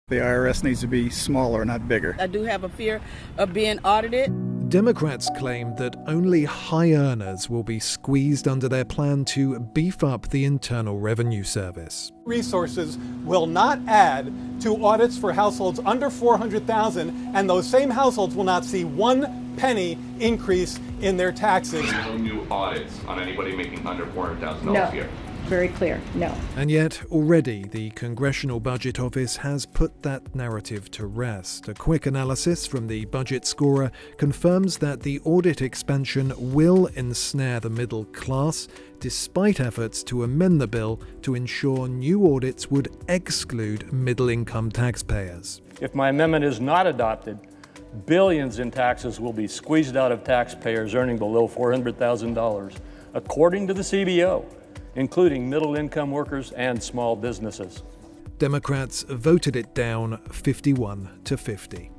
The IRS needs to be smaller, not bigger. I do have a fear of being audited. Democrats claim that only high earners will be squeezed under their plan to beef up the Internal Revenue Service. Resources will not add to audits for households under $400,000, and those same households will not see 1 penny increase in their taxes. No new audits on anybody making under $400,000 a year. Very clear, no. And yet, already, the Congressional Budget Office has put that narrative to rest. A quick analysis from the Budget Scorer confirms that the audit expansion will ensnare the middle class, despite efforts to amend the bill to ensure new audits would exclude middle-income taxpayers. If my amendment is not adopted, billions in taxes will be squeezed out of taxpayers earning below $400,000, according to the CBO, including middle-income workers and small businesses. Democrats voted it down 51-50.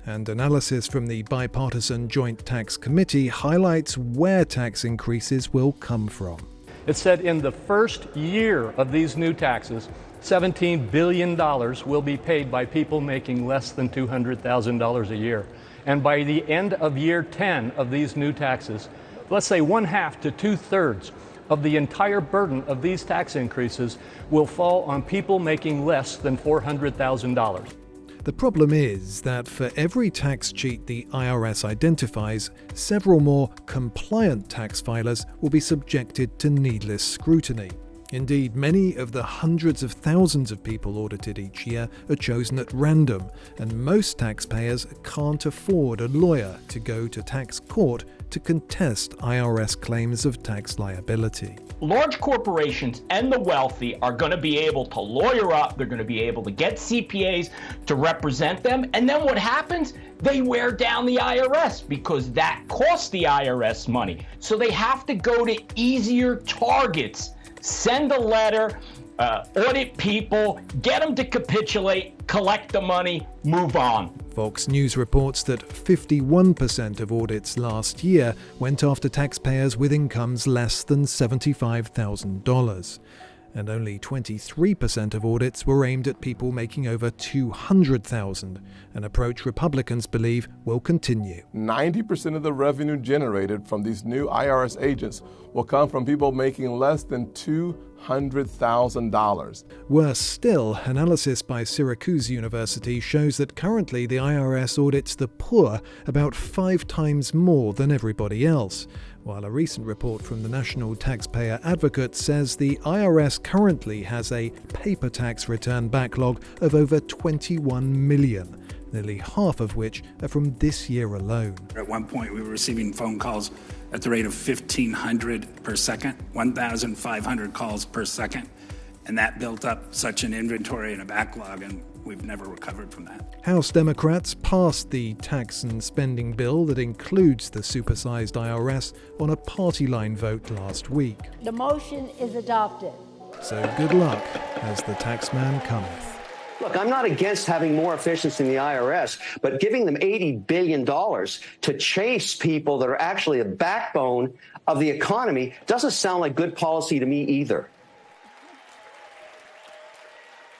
And analysis from the Bipartisan Joint Tax Committee highlights where tax increases will come from. It said in the first year of these new taxes, $17 billion will be paid by people making less than $200,000 a year. And by the end of year 10 of these new taxes, let's say 1/2 to 2/3 of the entire burden of these tax increases will fall on people making less than $400,000. The problem is that for every tax cheat the IRS identifies, several more compliant tax filers will be subjected to needless scrutiny. Indeed, many of the hundreds of thousands of people audited each year are chosen at random, and most taxpayers can't afford a lawyer to go to tax court to contest IRS claims of tax liability. Large corporations and the wealthy are going to be able to lawyer up, they're going to be able to get CPAs to represent them, and then what happens? They wear down the IRS because that costs the IRS money. So they have to go to easier targets. Send a letter, audit people, get them to capitulate, collect the money, move on. Fox News reports that 51% of audits last year went after taxpayers with incomes less than $75,000. And only 23% of audits were aimed at people making over $200,000, an approach Republicans believe will continue. 90% of the revenue generated from these new IRS agents will come from people making less than $200,000. Worse still, analysis by Syracuse University shows that currently the IRS audits the poor about 5 times more than everybody else, while a recent report from the National Taxpayer Advocate says the IRS currently has a paper tax return backlog of over 21 million, nearly half of which are from this year alone. At one point, we were receiving phone calls at the rate of 1,500 per second, 1,500 calls per second, and that built up such an inventory and a backlog, and we've never recovered from that. House Democrats passed the tax and spending bill that includes the supersized IRS on a party line vote last week. The motion is adopted. So good luck as the taxman cometh. Look, I'm not against having more efficiency in the IRS, but giving them $80 billion to chase people that are actually the backbone of the economy doesn't sound like good policy to me either.